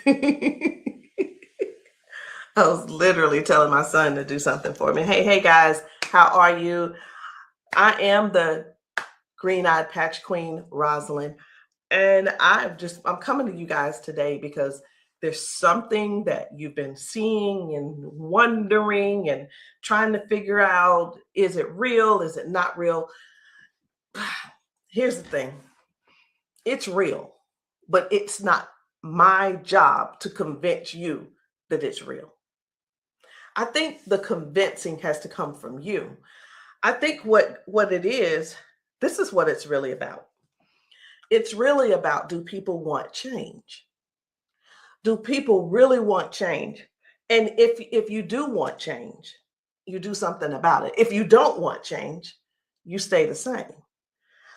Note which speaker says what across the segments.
Speaker 1: I was literally telling my son to do something for me. Hey guys, how are you? I am the green-eyed patch queen, Rosalind, and I'm coming to you guys today because there's something that you've been seeing and wondering and trying to figure out, is it real? Is it not real? Here's the thing. It's real, but it's not my job to convince you that it's real. I think the convincing has to come from you. I think what it is, this is what it's really about. It's really about, do people want change? Do people really want change? And if you do want change, you do something about it. If you don't want change, you stay the same.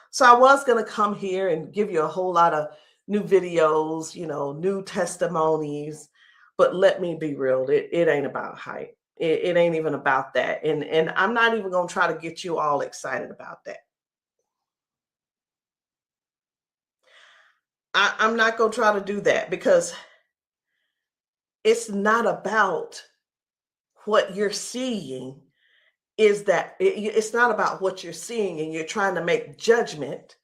Speaker 1: So I was going to come here and give you a whole lot of new videos, new testimonies, but let me be real, it ain't about hype. It ain't even about that. And I'm not even going to try to get you all excited about that. I'm not going to try to do that because it's not about what you're seeing. It's not about what you're seeing and you're trying to make judgment.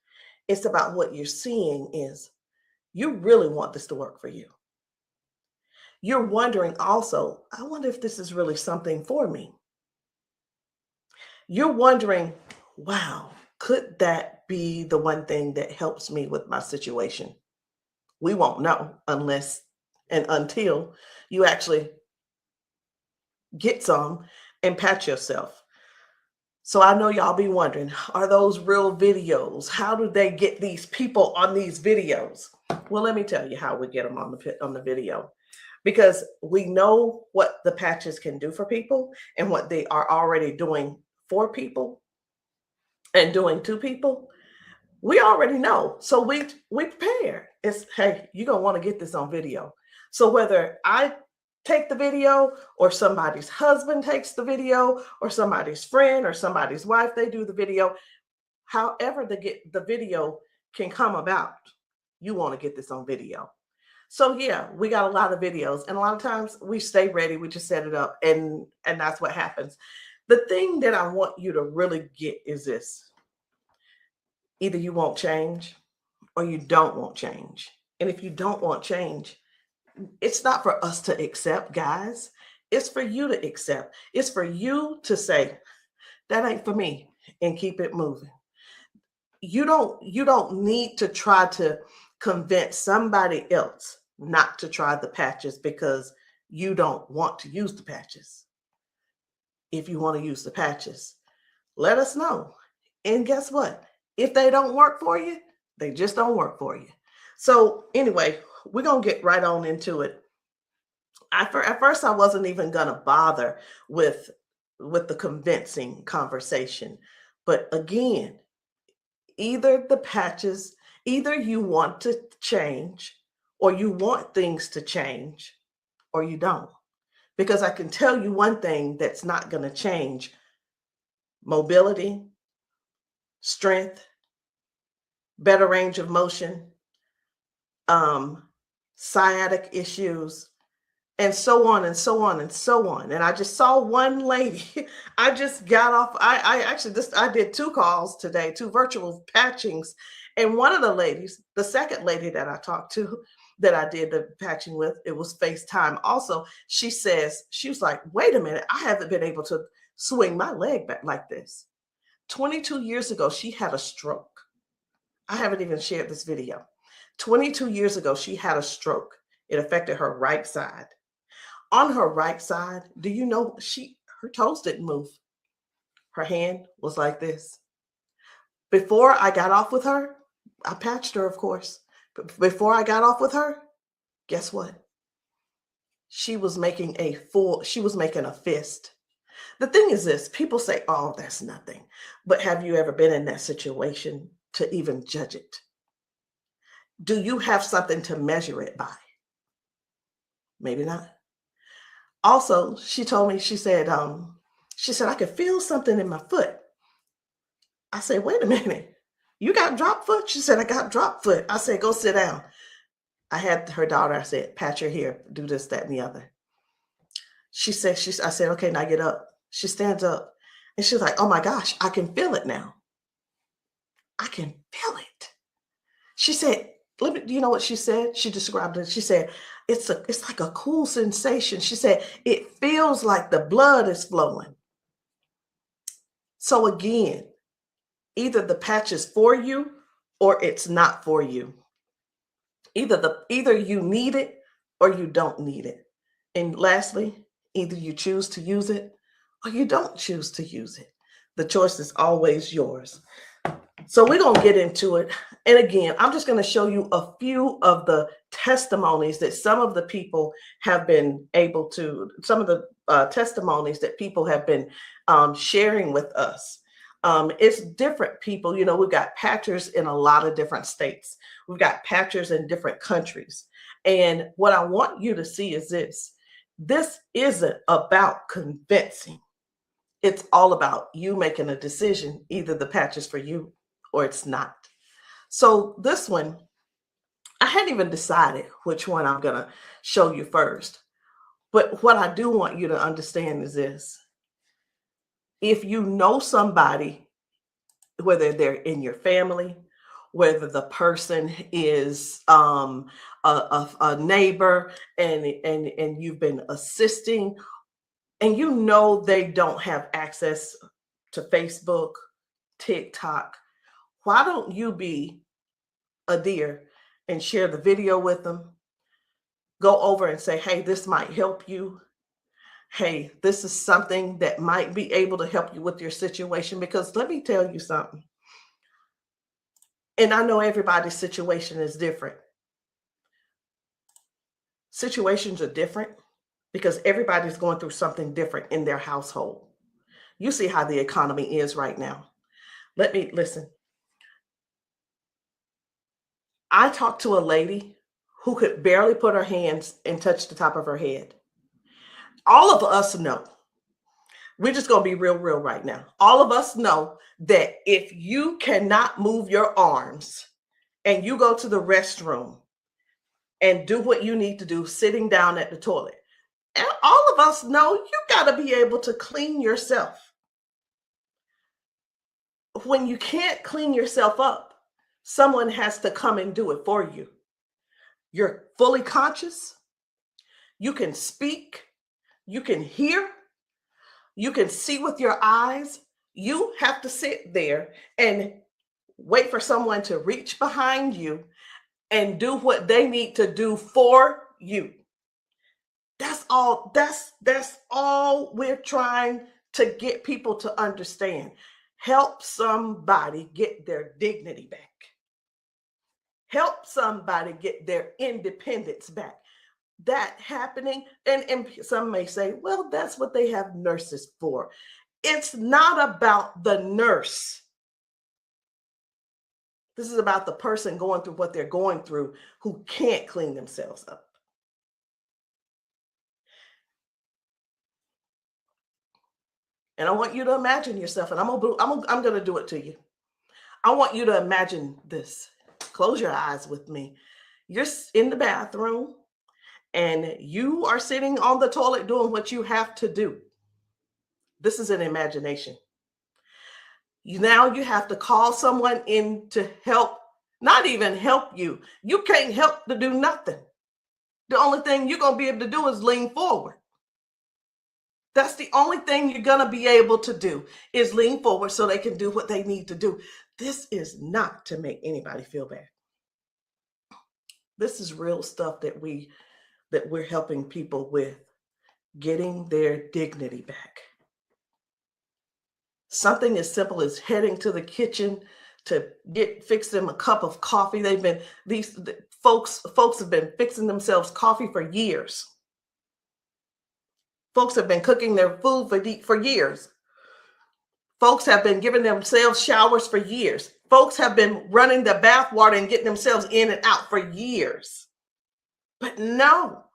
Speaker 1: It's about what you're seeing is you really want this to work for you. You're wondering also, I wonder if this is really something for me. You're wondering, wow, could that be the one thing that helps me with my situation? We won't know unless and until you actually get some and pat yourself. So I know y'all be wondering, are those real videos? How do they get these people on these videos? Well, let me tell you how we get them on the video. Because we know what the patches can do for people and what they are already doing for people and doing to people. We already know. So we prepare. It's, hey, you're going to want to get this on video. So whether I take the video or somebody's husband takes the video or somebody's friend or somebody's wife, they do the video, however the video can come about, you want to get this on video. So yeah, we got a lot of videos, and a lot of times we stay ready. We just set it up, and that's what happens. The thing that I want you to really get is this: either you won't change, or you don't want change. And if you don't want change, it's not for us to accept, guys. It's for you to accept. It's for you to say, that ain't for me, and keep it moving. You don't need to try to convince somebody else not to try the patches because you don't want to use the patches. If you want to use the patches, let us know. And guess what? If they don't work for you, they just don't work for you. So anyway, we're going to get right on into it. At first, I wasn't even going to bother with the convincing conversation. But again, either the patches, either you want to change or you want things to change or you don't. Because I can tell you one thing that's not going to change: mobility, strength, better range of motion, sciatic issues, and so on and so on and so on. And I just saw one lady. I just got off. I did 2 calls today, 2 virtual patchings. And one of the ladies, the second lady that I talked to, that I did the patching with, it was FaceTime also. She was like, wait a minute, I haven't been able to swing my leg back like this. 22 years ago, she had a stroke. I haven't even shared this video. 22 years ago, she had a stroke. It affected her right side. On her right side, do you know her toes didn't move? Her hand was like this. Before I got off with her, I patched her, of course. But before I got off with her, guess what? She was making a fist. The thing is this: people say, oh, that's nothing. But have you ever been in that situation to even judge it? Do you have something to measure it by? Maybe not. Also, she told me, she said, I could feel something in my foot. I said, wait a minute, you got drop foot? She said, I got drop foot. I said, go sit down. I had her daughter, I said, pat your hair, do this, that, and the other. I said, okay, now get up. She stands up and she's like, oh my gosh, I can feel it now. I can feel it. She said, let me, do you know what she said? She described it. She said, it's like a cool sensation. She said, it feels like the blood is flowing. So again, either the patch is for you or it's not for you. Either you need it or you don't need it. And lastly, either you choose to use it or you don't choose to use it. The choice is always yours. So we're going to get into it. And again, I'm just going to show you a few of the testimonies that some of the people have been able to, some of the testimonies that people have been sharing with us. It's different people. You know, we've got patchers in a lot of different states. We've got patchers in different countries. And what I want you to see is this. This isn't about convincing. It's all about you making a decision. Either the patch is for you or it's not. So this one, I hadn't even decided which one I'm going to show you first. But what I do want you to understand is this. If you know somebody, whether they're in your family, whether the person is a neighbor and you've been assisting, and you know they don't have access to Facebook, TikTok, why don't you be a dear and share the video with them? Go over and say, hey, this might help you. Hey, this is something that might be able to help you with your situation. Because let me tell you something. And I know everybody's situation is different. Situations are different because everybody's going through something different in their household. You see how the economy is right now. Let me listen. I talked to a lady who could barely put her hands and touch the top of her head. All of us know, we're just going to be real right now. All of us know that if you cannot move your arms and you go to the restroom and do what you need to do sitting down at the toilet, and all of us know you got to be able to clean yourself. When you can't clean yourself up, someone has to come and do it for you. You're fully conscious. You can speak. You can hear. You can see with your eyes. You have to sit there and wait for someone to reach behind you and do what they need to do for you. That's all. That's all we're trying to get people to understand. Help somebody get their dignity back. Help somebody get their independence back. That happening, and some may say, well, that's what they have nurses for. It's not about the nurse. This is about the person going through what they're going through who can't clean themselves up. And I want you to imagine yourself, and I'm going to do it to you. I want you to imagine this. Close your eyes with me. You're in the bathroom and you are sitting on the toilet doing what you have to do. This is an imagination. Now you have to call someone in to help, not even help you. You can't help to do nothing. The only thing you're going to be able to do is lean forward. That's the only thing you're going to be able to do is lean forward so they can do what they need to do. This is not to make anybody feel bad. This is real stuff that we're helping people with, getting their dignity back. Something as simple as heading to the kitchen to fix them a cup of coffee. These folks have been fixing themselves coffee for years. Folks have been cooking their food for years. Folks have been giving themselves showers for years. Folks have been running the bath water and getting themselves in and out for years. But no,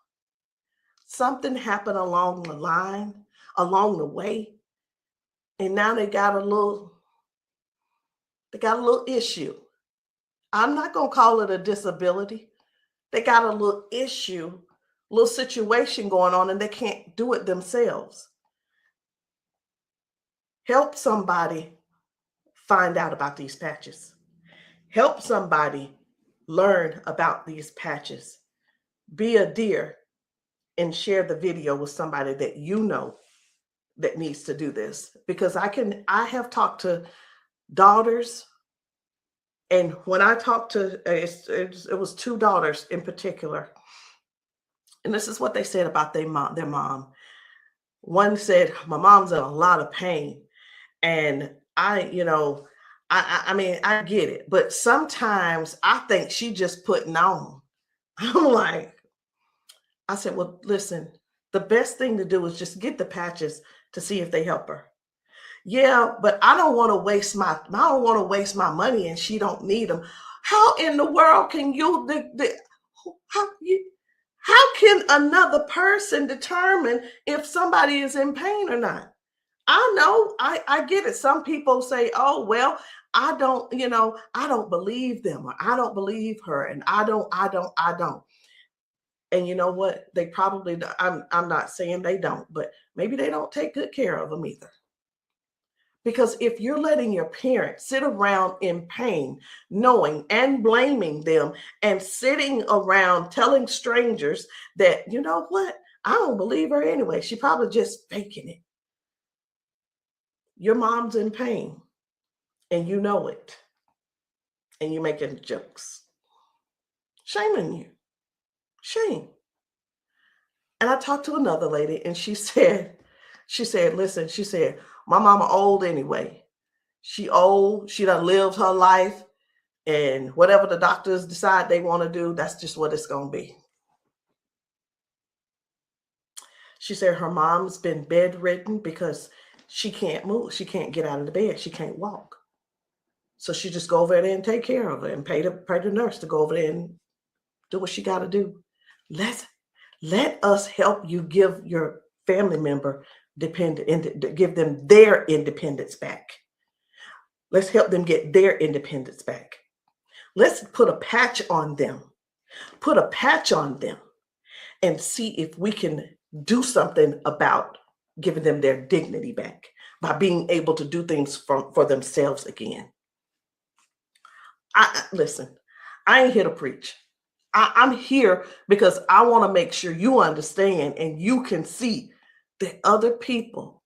Speaker 1: something happened along the line, along the way, and now they got a little issue. I'm not going to call it a disability They got a little issue, little situation going on, and they can't do it themselves. Help somebody find out about these patches. Help somebody learn about these patches. Be a dear and share the video with somebody that you know that needs to do this. Because I have talked to daughters, and when I talked to, it was two daughters in particular, and this is what they said about their mom. One said, my mom's in a lot of pain. And I mean, I get it, but sometimes I think she just putting on. I'm like, I said, well, listen, the best thing to do is just get the patches to see if they help her. Yeah, but I don't want to waste my money and she don't need them. How in the world can how can another person determine if somebody is in pain or not? I know, I get it. Some people say, oh, well, I don't believe them, or I don't believe her, and I don't. And you know what? They probably, I'm not saying they don't, but maybe they don't take good care of them either. Because if you're letting your parents sit around in pain, knowing and blaming them, and sitting around telling strangers that, you know what, I don't believe her anyway, she probably just faking it. Your mom's in pain and you know it, and you're making jokes. Shame on you. Shame. And I talked to another lady and she said, listen, she said, my mama old anyway. She old, she done lived her life, and whatever the doctors decide they want to do, that's just what it's going to be. She said her mom's been bedridden because she can't move. She can't get out of the bed. She can't walk. So she just go over there and take care of her and pay the nurse to go over there and do what she got to do. Let us help you give your family member give them their independence back. Let's help them get their independence back. Let's put a patch on them. Put a patch on them and see if we can do something about giving them their dignity back by being able to do things for themselves again. Listen, I ain't here to preach. I'm here because I want to make sure you understand and you can see that other people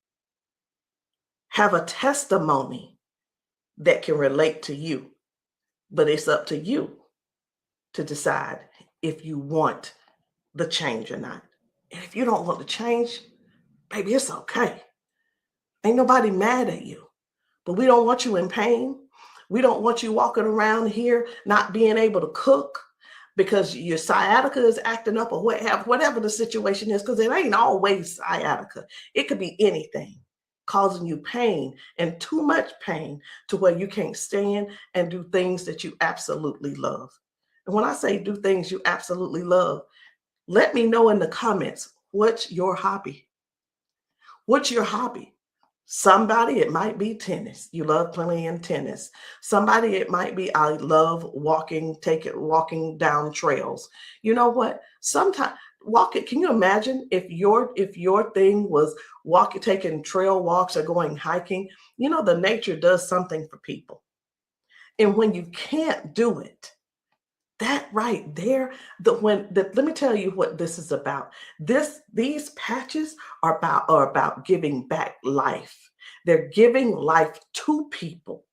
Speaker 1: have a testimony that can relate to you. But it's up to you to decide if you want the change or not. And if you don't want the change, baby, it's okay. Ain't nobody mad at you. But we don't want you in pain. We don't want you walking around here not being able to cook because your sciatica is acting up, or whatever the situation is, because it ain't always sciatica. It could be anything causing you pain, and too much pain to where you can't stand and do things that you absolutely love. And when I say do things you absolutely love, let me know in the comments, what's your hobby? What's your hobby? Somebody, it might be tennis. You love playing tennis. Somebody, it might be, I love walking down trails. You know what? Sometimes walking, can you imagine if your thing was taking trail walks or going hiking? You know, the nature does something for people. And when you can't do it, that right there, let me tell you what this is about. These patches are about giving back life. They're giving life to people.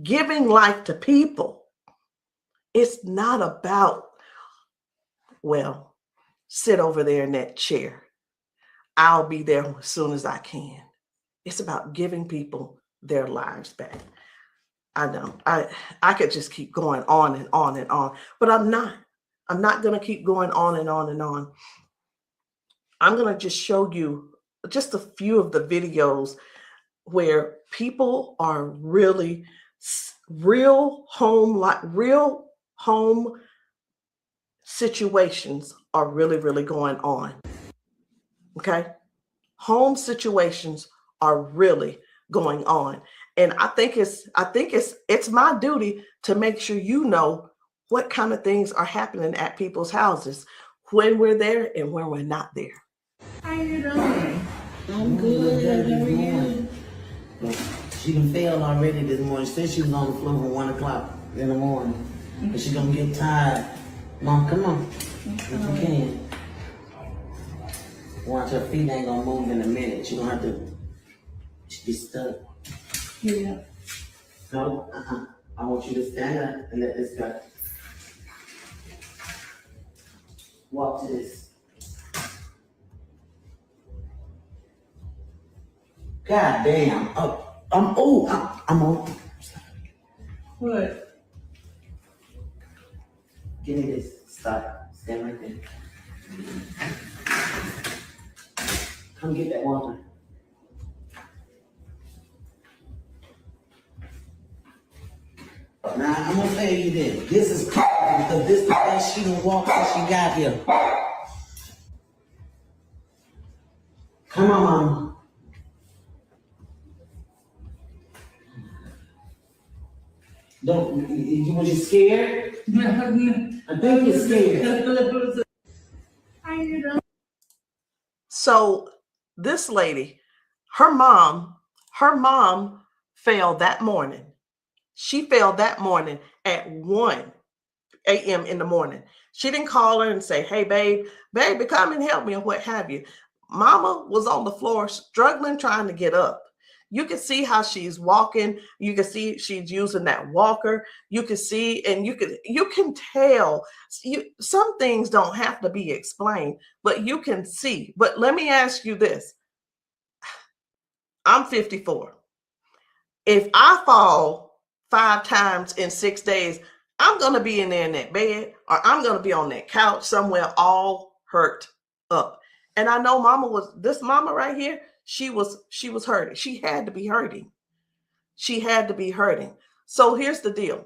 Speaker 1: Giving life to people. It's not about, well, sit over there in that chair. I'll be there as soon as I can. It's about giving people their lives back. I know I could just keep going on and on and on, but I'm not going to keep going on and on and on. I'm going to just show you just a few of the videos where people are really real home situations are really going on. Okay. Home situations are really going on. And I think it's my duty to make sure you know what kind of things are happening at people's houses when we're there and when we're not there.
Speaker 2: How you doing? I'm good. How are you?
Speaker 3: She done failed already this morning. She said she was on the floor from 1 o'clock in the morning. But she gonna get tired. Mom, come on. If you can. Watch, her feet ain't gonna move in a minute. She gonna have to be stuck.
Speaker 2: Yeah.
Speaker 3: No, I want you to stand up and let this go. Walk to this. God damn. I'm on.
Speaker 2: What?
Speaker 3: Give me this. Stop. Stand right there. Come get that water. Now, I'm gonna tell you this. This is powerful because this is the best she done walked since she got here. Come on, Mama. Was you scared? I think you're scared.
Speaker 2: How you doing?
Speaker 1: So this lady, her mom fell that morning. She fell that morning at 1 a.m. in the morning. She didn't call her and say, hey, baby, come and help me, or what have you. Mama was on the floor struggling, trying to get up. You can see how she's walking. You can see she's using that walker. You can see, and you can tell. Some things don't have to be explained, but you can see. But let me ask you this. I'm 54. If I fall 5 times in 6 days, I'm going to be in there in that bed, or I'm going to be on that couch somewhere all hurt up. And I know this mama right here, she was hurting. She had to be hurting. She had to be hurting. So here's the deal.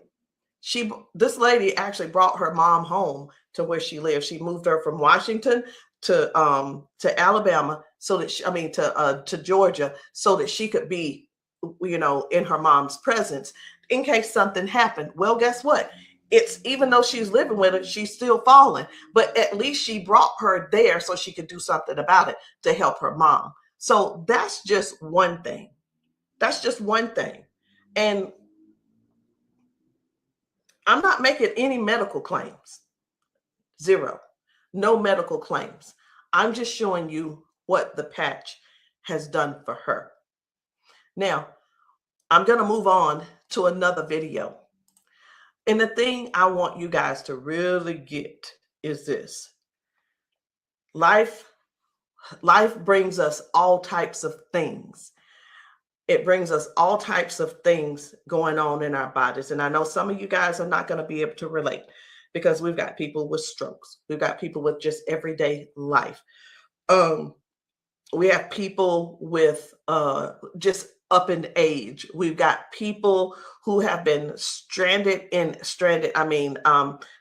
Speaker 1: This lady actually brought her mom home to where she lived. She moved her from Washington to Alabama to Georgia, so that she could be, in her mom's presence in case something happened. Well, guess what? It's, even though she's living with her, she's still falling, but at least she brought her there so she could do something about it to help her mom. So that's just one thing. That's just one thing. And I'm not making any medical claims. Zero. No medical claims. I'm just showing you what the patch has done for her. Now, I'm going to move on to another video. And the thing I want you guys to really get is this. Life brings us all types of things. It brings us all types of things going on in our bodies. And I know some of you guys are not going to be able to relate, because we've got people with strokes. We've got people with just everyday life. We have people with just up in age. We've got people who have been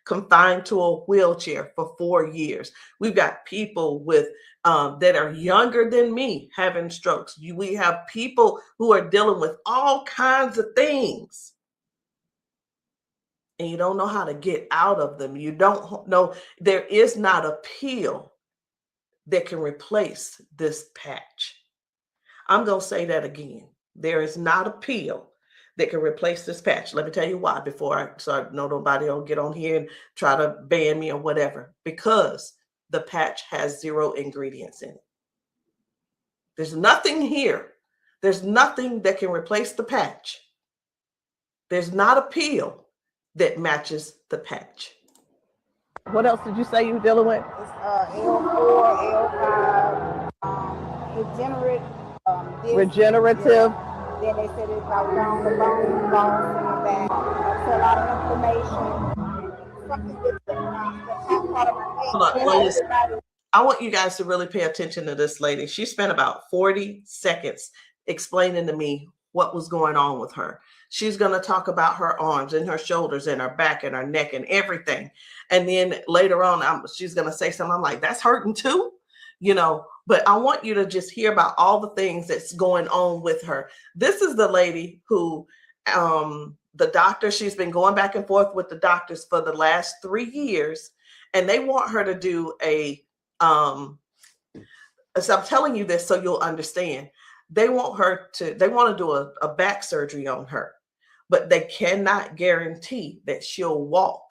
Speaker 1: confined to a wheelchair for 4 years. We've got people with that are younger than me having strokes. We have people who are dealing with all kinds of things, and you don't know how to get out of them. You don't know. There is not a pill that can replace this patch. I'm going to say that again. There is not a pill that can replace this patch. Let me tell you why, so I know nobody will get on here and try to ban me or whatever. Because the patch has 0 ingredients in it. There's nothing here. There's nothing that can replace the patch. There's not a pill that matches the patch. What else did you say you were dealing with?
Speaker 4: It's L4, L5,
Speaker 1: regenerative.
Speaker 4: Yeah. Then they said it's about down the bone, bones in the back. That's a lot of inflammation. Something that's part of my head.
Speaker 1: I want you guys to really pay attention to this lady. She spent about 40 seconds explaining to me what was going on with her. She's going to talk about her arms and her shoulders and her back and her neck and everything. And then later on, she's going to say something. I'm like, that's hurting too, but I want you to just hear about all the things that's going on with her. This is the lady who the doctor, she's been going back and forth with the doctors for the last 3 years, and they want her to do a so I'm telling you this so you'll understand. They want to do a back surgery on her, but they cannot guarantee that she'll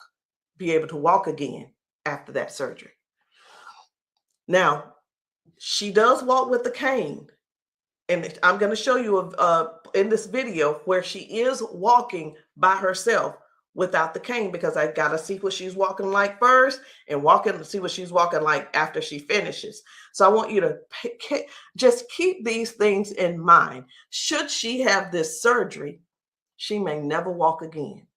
Speaker 1: be able to walk again after that surgery. Now, she does walk with the cane, and I'm going to show you in this video where she is walking by herself without the cane, because I got to see what she's walking like first and see what she's walking like after she finishes. So I want you to just keep these things in mind. Should she have this surgery, she may never walk again.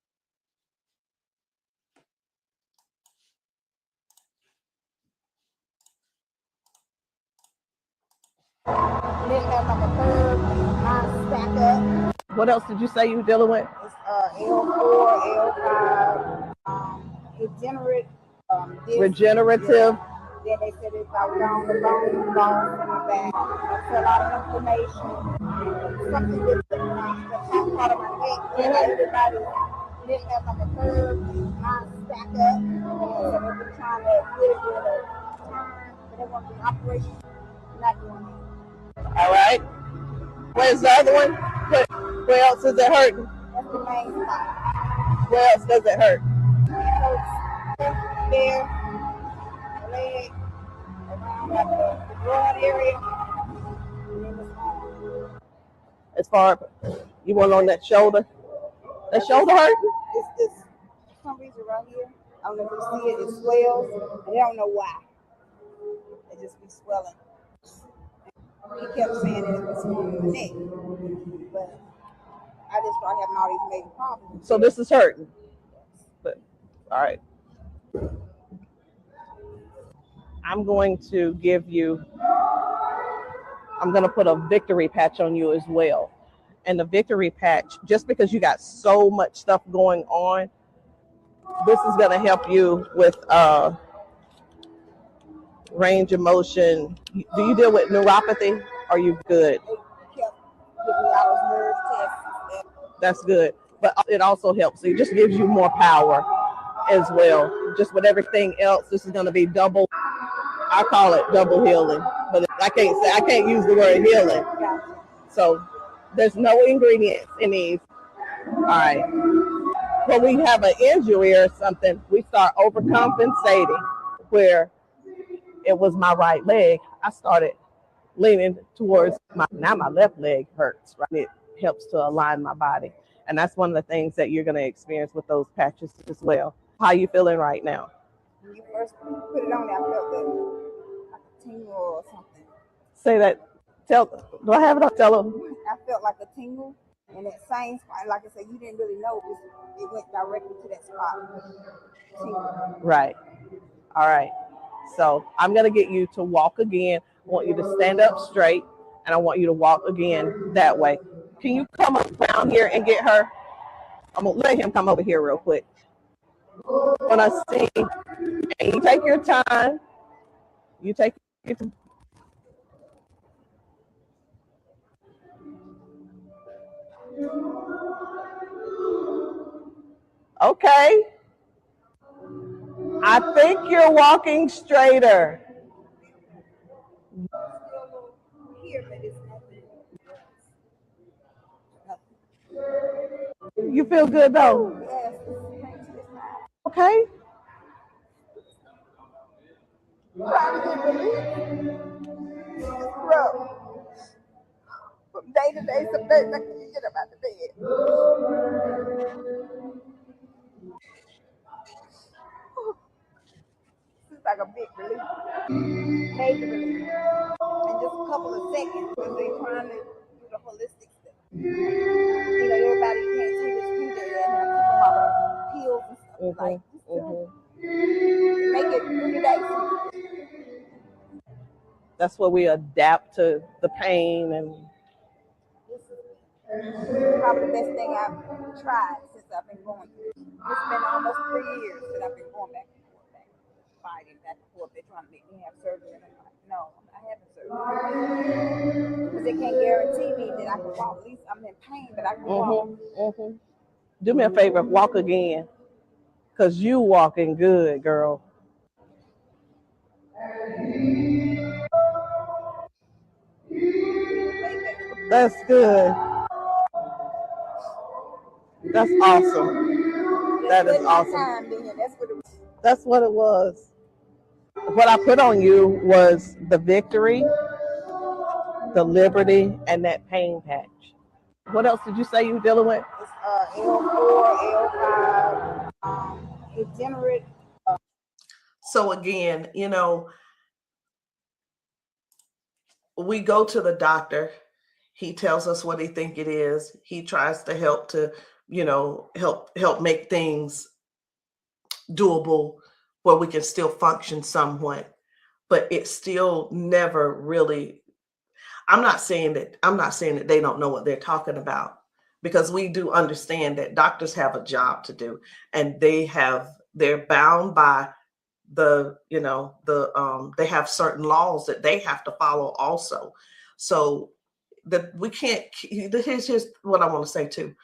Speaker 4: Then have like a curve, mine stack up.
Speaker 1: What else did you say you were dealing with?
Speaker 4: It's L4, L5,
Speaker 1: Regenerative.
Speaker 4: Yeah. Then they said it's like down the bone loss in the back. That's a lot of inflammation. Something with the top part of my neck. And everybody didn't have like a curve, mine stack up. So they've been trying to get it with a turn, but they want the operation. Not doing it.
Speaker 1: All right. Where's the other one? Where else is it hurting?
Speaker 4: That's the main spot.
Speaker 1: Where else does it hurt?
Speaker 4: It hurts there, leg, around like the broad area, and then it's on.
Speaker 1: As far you want on that shoulder? That shoulder hurt?
Speaker 4: It's this, for some reason right here, I don't know if you see it, it swells, and they don't know why. It just be swelling. He kept saying that it was on the neck, but I just started having all these major problems.
Speaker 1: So this is hurting. But, all right. I'm going to put a victory patch on you as well. And the victory patch, just because you got so much stuff going on, this is going to help you with range of motion. Do you deal with neuropathy? Are you good?
Speaker 4: They kept giving me all those nerve tests.
Speaker 1: That's good. But it also helps. It just gives you more power as well. Just with everything else, this is going to be double. I call it double healing, but I can't use the word healing. So there's no ingredients in these. All right. When we have an injury or something, we start overcompensating. Where it was my right leg, I started leaning towards my left leg hurts, right? It helps to align my body. And that's one of the things that you're going to experience with those patches as well. How are you feeling right now?
Speaker 4: When you first put it on there, I felt like a tingle or something.
Speaker 1: Say that. Do I have it up? Tell them.
Speaker 4: I felt like a tingle, and that same spot, like I said, you didn't really know it went directly to that spot. Tingle.
Speaker 1: Right. All right. So I'm going to get you to walk again. I want you to stand up straight, and I want you to walk again that way. Can you come up down here and get her? I'm going to let him come over here real quick. When I sing, and you take your time. You take your time. Okay. I think you're walking straighter. You feel good though? Okay.
Speaker 4: From day to day, some days I can't get up out of bed. It's like a big relief, major relief, in just a couple of seconds because they're trying to do the holistic stuff. You know, everybody can't see this picture and I keep them all pills and stuff like make it 3 days.
Speaker 1: That's where we adapt to the pain and.
Speaker 4: This is probably the best thing I've tried since I've been going through. It's been almost 3 years that I've been going back and forth, fighting back and forth. They're trying to make me have surgery, and I'm like, no, I'm not having surgery because they can't guarantee me that I can walk. At least I'm in pain, but I can walk.
Speaker 5: Do me a favor, walk again, because you walking good, girl. That's good. That's awesome. That is awesome. That's what it was. What I put on you was the victory, the liberty, and that pain patch. What else did you say you were dealing with?
Speaker 4: It's L4, L5, degenerate.
Speaker 1: So again, we go to the doctor. He tells us what he think it is. He tries to help help make things doable where we can still function somewhat, but it's still never really. I'm not saying that they don't know what they're talking about, because we do understand that doctors have a job to do, and they're bound by they have certain laws that they have to follow also. So that we can't. Here's what I want to say too.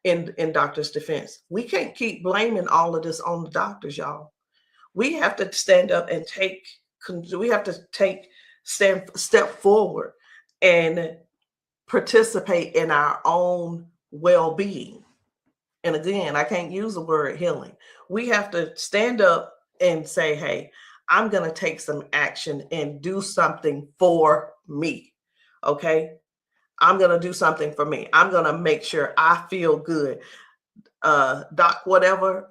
Speaker 1: In doctors' defense, we can't keep blaming all of this on the doctors, y'all. We have to stand up and step forward and participate in our own well-being. And again, I can't use the word healing. We have to stand up and say, hey, I'm going to take some action and do something for me. Okay. I'm going to do something for me. I'm going to make sure I feel good. Doc, whatever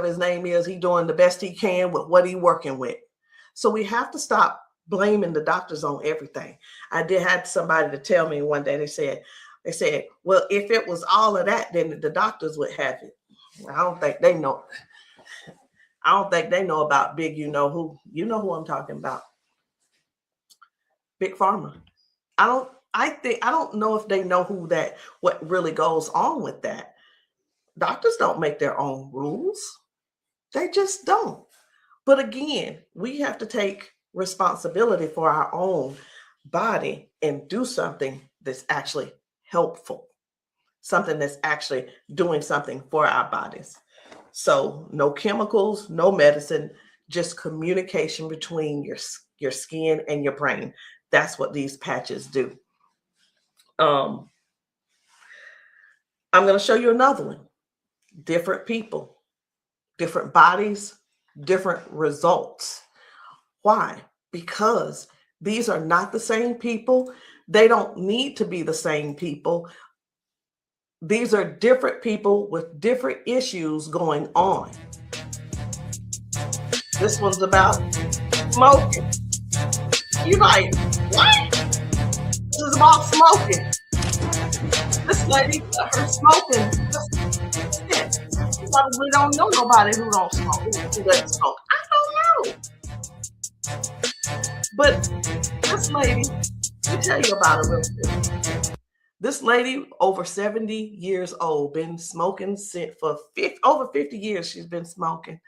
Speaker 1: his name is, he doing the best he can with what he working with. So we have to stop blaming the doctors on everything. I had somebody to tell me one day, they said, well, if it was all of that, then the doctors would have it. I don't think they know. I don't think they know about big, you know who I'm talking about. Big Pharma. I don't know if they know what really goes on with that. Doctors don't make their own rules. They just don't. But again, we have to take responsibility for our own body and do something that's actually helpful, something that's actually doing something for our bodies. So no chemicals, no medicine, just communication between your skin and your brain. That's what these patches do. I'm going to show you another one. Different people, different bodies, different results. Why? Because these are not the same people. They don't need to be the same people. These are different people with different issues going on. This one's about smoking. You're like, what? This is about smoking. This lady, her smoking. You probably don't know nobody who don't smoke, who doesn't smoke. I don't know. But this lady, let me tell you about her real quick. This lady, over 70 years old, been smoking for over 50 years. She's been smoking.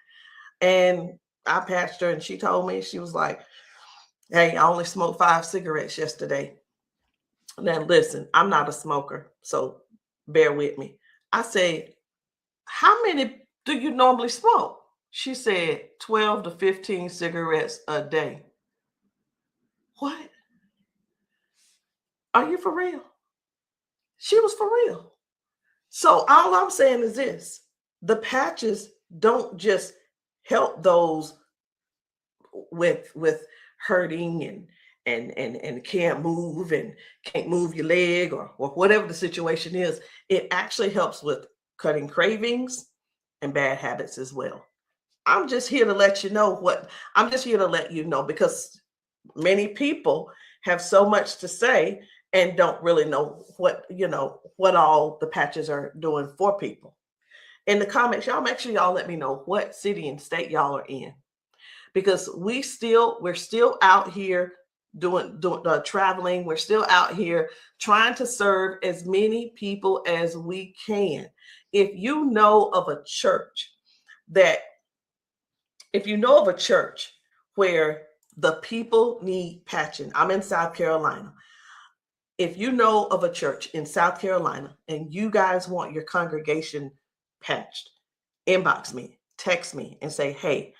Speaker 1: And I patched her, and she told me, she was like, hey, I only smoked 5 cigarettes yesterday. Now, listen, I'm not a smoker, so bear with me. I said, how many do you normally smoke? She said 12 to 15 cigarettes a day. What? Are you for real? She was for real. So all I'm saying is this: the patches don't just help those with hurting and can't move and can't move your leg or whatever the situation is. It actually helps with cutting cravings and bad habits as well. I'm just here to let you know because many people have so much to say and don't really know what all the patches are doing for people. In the comments, y'all make sure y'all let me know what city and state y'all are in, because we're still out here doing traveling. We're still out here trying to serve as many people as we can. If you know of a church where the people need patching, I'm in South Carolina. if you know of a church in South Carolina and you guys want your congregation patched, inbox me, text me, and say, hey,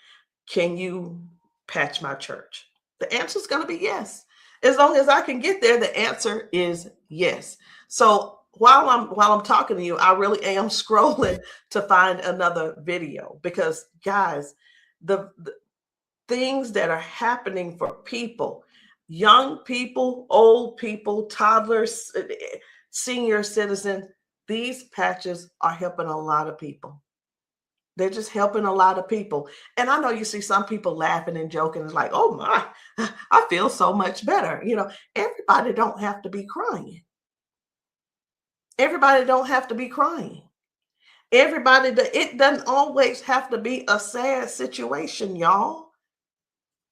Speaker 1: can you patch my church? The answer is going to be yes. As long as I can get there, the answer is yes. So while I'm talking to you, I really am scrolling to find another video, because guys, the things that are happening for people, young people, old people, toddlers, senior citizens, these patches are helping a lot of people. They're just helping a lot of people. And I know you see some people laughing and joking. It's like, oh my, I feel so much better. You know, everybody don't have to be crying. Everybody don't have to be crying. It doesn't always have to be a sad situation, y'all.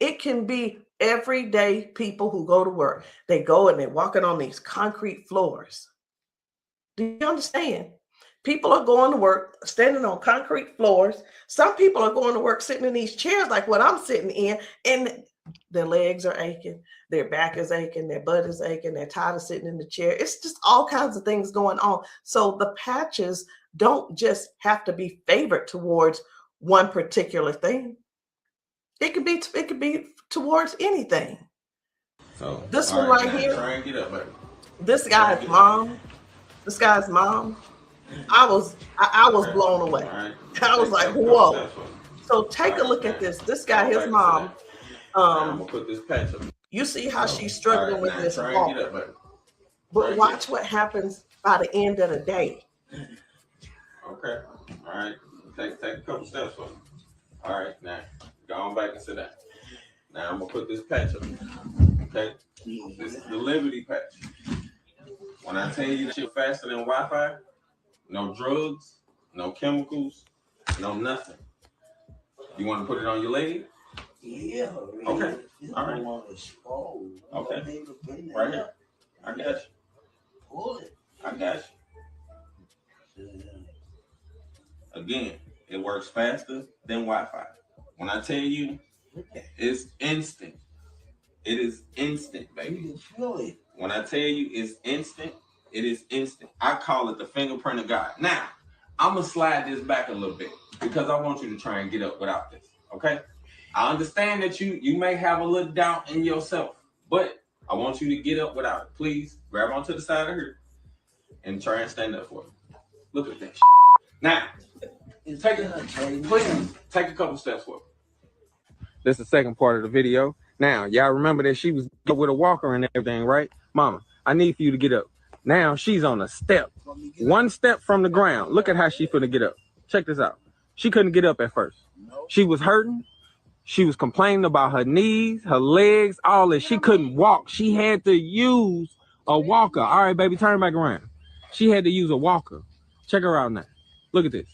Speaker 1: It can be everyday people who go to work. They go and they're walking on these concrete floors. Do you understand? People are going to work standing on concrete floors. Some people are going to work sitting in these chairs like what I'm sitting in, and their legs are aching, their back is aching, their butt is aching, they're tired of sitting in the chair. It's just all kinds of things going on. So the patches don't just have to be favored towards one particular thing. It could be towards anything.
Speaker 6: So
Speaker 1: this one right here,
Speaker 6: try and get up, baby.
Speaker 1: This guy's mom, I was blown away.
Speaker 6: Right.
Speaker 1: I was like, whoa. So take a look at this. This guy, his mom,
Speaker 6: I'm gonna put this patch up.
Speaker 1: you see how she's struggling with this
Speaker 6: try
Speaker 1: walk.
Speaker 6: and get up, baby.
Speaker 1: But watch what happens by the end of the day.
Speaker 6: Okay. All right. Take a couple steps for me. All right. Now go on back and sit down. Now I'm gonna put this patch up. Okay. This is the Liberty patch. When I tell you that you're faster than Wi-Fi, no drugs, no chemicals, no nothing. You want to put it on your leg?
Speaker 3: Yeah.
Speaker 6: Okay. All right. Okay. Right here. I got you.
Speaker 3: Pull it.
Speaker 6: I got you. Again, it works faster than Wi-Fi. When I tell you, it's instant. It is instant, baby.
Speaker 3: You can feel it.
Speaker 6: When I tell you it's instant, it is instant. I call it the fingerprint of God. Now, I'm going to slide this back a little bit because I want you to try and get up without this, okay? I understand that you may have a little doubt in yourself, but I want you to get up without it. Please grab onto the side of her and try and stand up for me. Look at that shit. Now, take a couple steps forward. This is the second part of the video. Now, y'all remember that she was with a walker and everything, right? Mama, I need for you to get up. Now she's on a step. One step from the ground. Look at how she finna get up. Check this out. She couldn't get up at first. She was hurting. She was complaining about her knees, her legs, all that. She couldn't walk. She had to use a walker. All right, baby, turn back around. She had to use a walker. Check her out now. Look at this.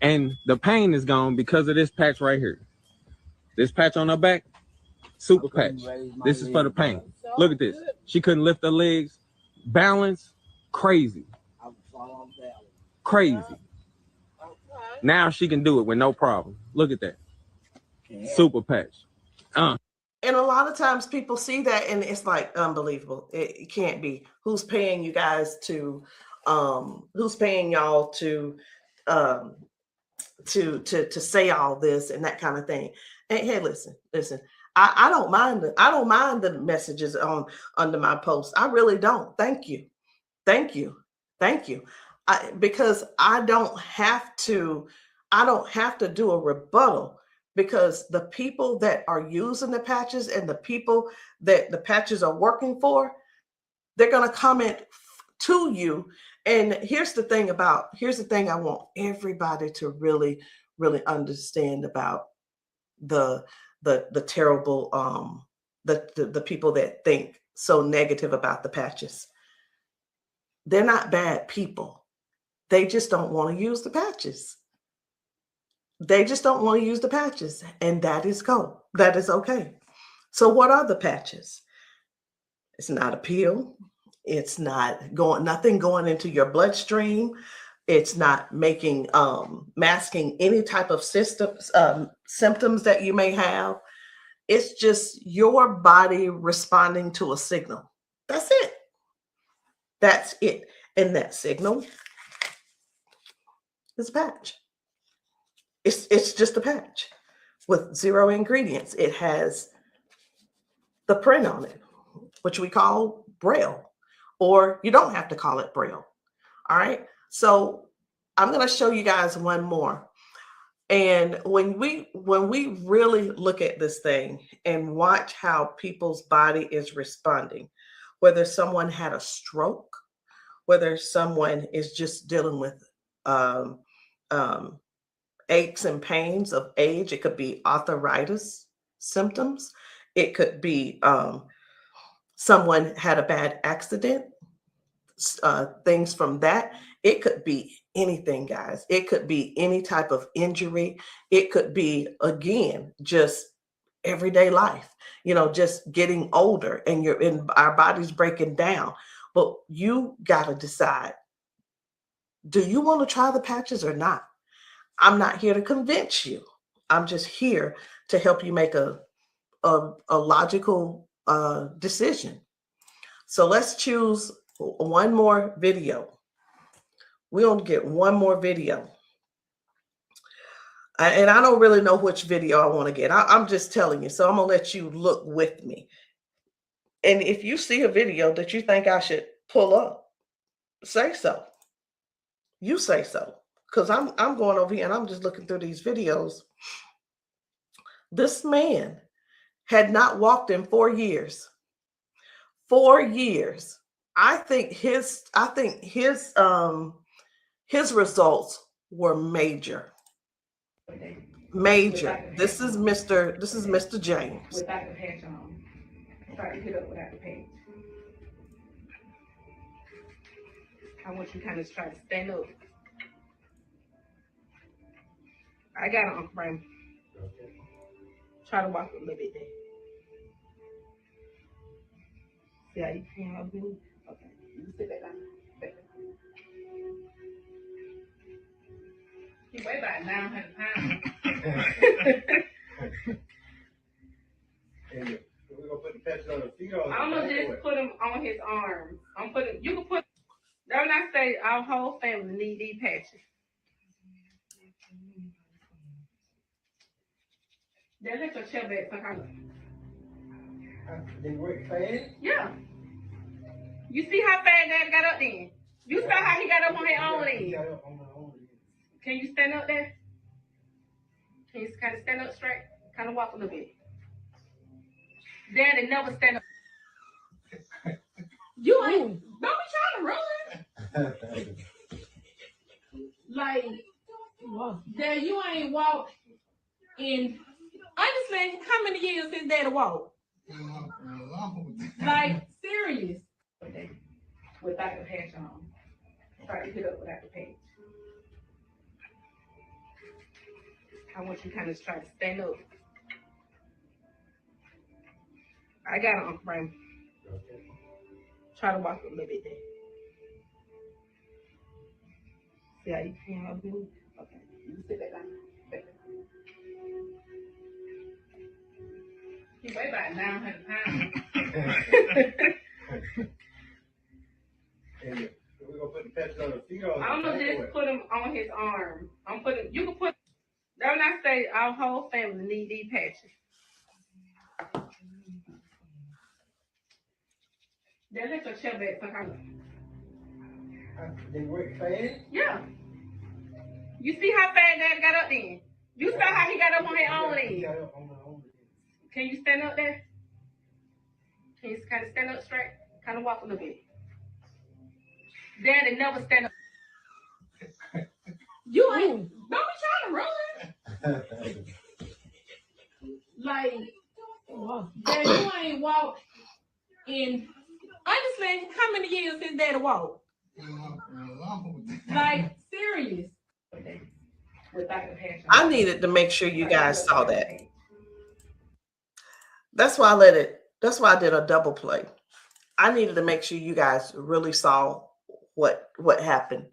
Speaker 6: And the pain is gone because of this patch right here. This patch on her back, super patch. This is for the pain. Look at this. She couldn't lift her legs. Balance, crazy. Crazy. Now she can do it with no problem. Look at that. Super patch.
Speaker 1: And a lot of times people see that and it's like unbelievable. It can't be. Who's paying you guys to who's paying y'all to say all this and that kind of thing. And hey, listen. I don't mind the messages under my post. I really don't. Thank you. Because I don't have to do a rebuttal, because the people that are using the patches and the people that the patches are working for, they're going to comment to you. And here's the thing I want everybody to really, really understand about the terrible, the people that think so negative about the patches. They're not bad people. They just don't want to use the patches. And that is cool. That is okay. So what are the patches? It's not a pill. It's not nothing going into your bloodstream. It's not masking any type of symptoms that you may have. It's just your body responding to a signal. That's it. That's it. And that signal is a patch. It's just a patch with 0 ingredients. It has the print on it, which we call Braille, or you don't have to call it Braille. All right. So I'm going to show you guys one more. And when we really look at this thing and watch how people's body is responding, whether someone had a stroke, whether someone is just dealing with aches and pains of age, it could be arthritis symptoms, it could be someone had a bad accident, things from that. It could be anything, guys. It could be any type of injury. It could be, again, just everyday life, just getting older and our body's breaking down. But you got to decide, do you want to try the patches or not? I'm not here to convince you. I'm just here to help you make a logical decision. So let's choose one more video. We're going to get one more video. And I don't really know which video I want to get. I'm just telling you. So I'm going to let you look with me. And if you see a video that you think I should pull up, say so. You say so. Because I'm going over here and I'm just looking through these videos. This man had not walked in 4 years. 4 years. I think his results were major. Major. This is Mr. James.
Speaker 7: Without the patch on. Try to hit up without the patch. I want you to kind of try to stand up. I got an Uncle Brian. Try to walk a little bit there. See how you can help me? Okay. You sit back down. Back down. He weigh about 900 pounds.
Speaker 8: We're gonna put the patch on the feet or
Speaker 7: I'm gonna just put him on his arms. You can put, don't I say our whole family need these patches. Then let your chair back some
Speaker 8: They work fast?
Speaker 7: Yeah. You see how fast Daddy got up then? You saw how he got up on his own leg. Can you stand up there? Can you kind of stand up straight? Kind of walk a little bit. Daddy never stand up. You ain't, don't be trying to run. Like, Dad, you ain't walked in, honestly, how many years since Daddy walked? Like, serious. Without the patch on. Try to hit up without the patch. I want you to kind of try to stand up. I got an Uncle Brian. Try to walk a little bit there. See how you can help me? Okay. You sit back down. Back down. He weigh about 900 pounds.
Speaker 8: We're gonna put the patch on the feet or
Speaker 7: I'm gonna just put him on his arm. You can put, don't I say our whole family need these patches. Then let your chair back some
Speaker 8: They work fast?
Speaker 7: Yeah. You see how fast Daddy got up then? You saw how he got up on his own leg. Can you stand up there? Can you kind of stand up straight? Kind of walk a little bit. Daddy never stand up. You ain't, don't be trying to run. Like, Dad, you ain't walked in, honestly, how many years since Daddy walked? Like, serious. Without the patch on.
Speaker 1: I needed to make sure you guys saw that. That's why I did a double play. I needed to make sure you guys really saw what happened.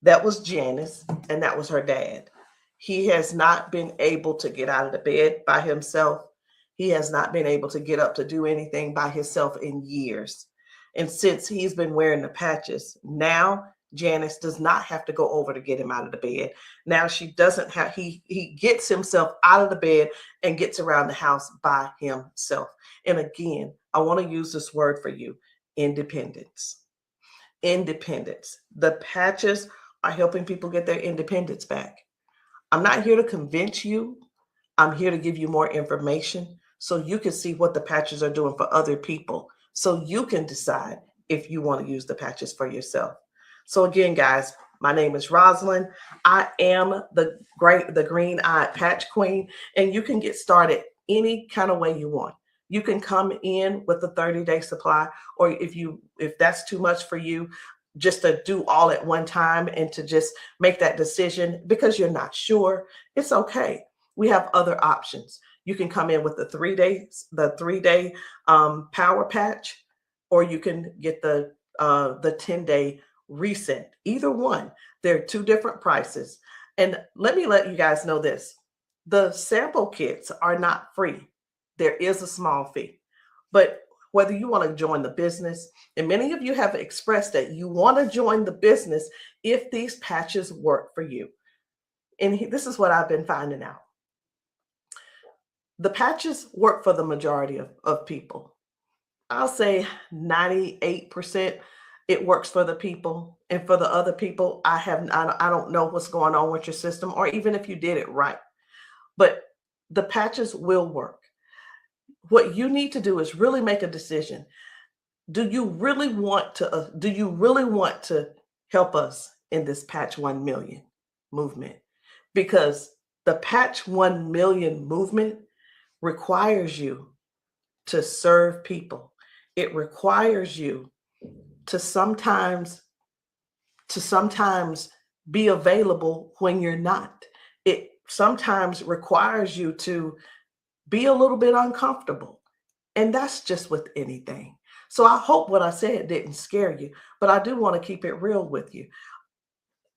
Speaker 1: That was Janice, and that was her dad. He has not been able to get out of the bed by himself. He has not been able to get up to do anything by himself in years. And since he's been wearing the patches, now Janice does not have to go over to get him out of the bed. Now she doesn't have, he gets himself out of the bed and gets around the house by himself. And again, I want to use this word for you, independence. Independence. The patches are helping people get their independence back. I'm not here to convince you. I'm here to give you more information so you can see what the patches are doing for other people, so you can decide if you want to use the patches for yourself. So again, guys, my name is Rosalind. I am the green-eyed patch queen, and you can get started any kind of way you want. You can come in with a 30-day supply, or if that's too much for you, just to do all at one time and to just make that decision because you're not sure, it's okay. We have other options. You can come in with the 3-day power patch, or you can get the 10-day reset. Either one. There are two different prices. And let me let you guys know this. The sample kits are not free. There is a small fee. But whether you want to join the business, and many of you have expressed that you want to join the business if these patches work for you. And this is what I've been finding out. The patches work for the majority of people. I'll say 98% it works for the people. And for the other people, I don't know what's going on with your system, or even if you did it right. But the patches will work. What you need to do is really make a decision. Do you really want to help us in this Patch 1 Million movement? Because the Patch 1 Million movement requires you to serve people. It requires you to sometimes be available when you're not. It sometimes requires you to be a little bit uncomfortable. And that's just with anything. So I hope what I said didn't scare you, but I do want to keep it real with you.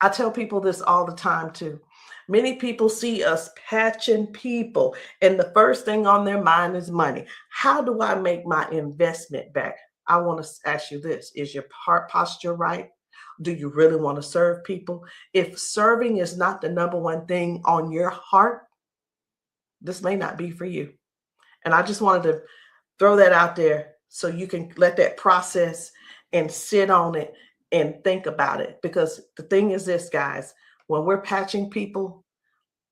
Speaker 1: I tell people this all the time too. Many people see us patching people, and the first thing on their mind is money. How do I make my investment back? I want to ask you this. Is your heart posture right? Do you really want to serve people? If serving is not the number one thing on your heart, this may not be for you. And I just wanted to throw that out there so you can let that process and sit on it and think about it. Because the thing is this, guys, when we're patching people,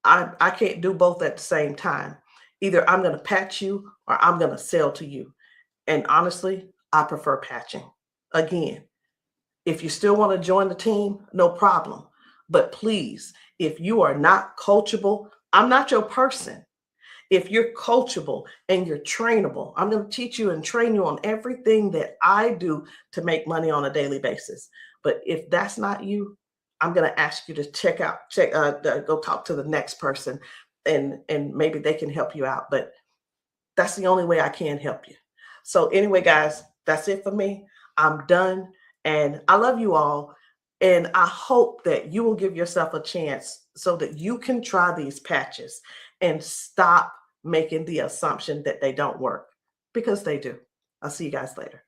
Speaker 1: I can't do both at the same time. Either I'm going to patch you or I'm going to sell to you. And honestly, I prefer patching. Again, if you still want to join the team, no problem. But please, if you are not coachable, I'm not your person. If you're coachable and you're trainable, I'm going to teach you and train you on everything that I do to make money on a daily basis. But if that's not you, I'm going to ask you to go talk to the next person, and maybe they can help you out. But that's the only way I can help you. So anyway, guys, that's it for me. I'm done. And I love you all. And I hope that you will give yourself a chance so that you can try these patches and stop making the assumption that they don't work, because they do. I'll see you guys later.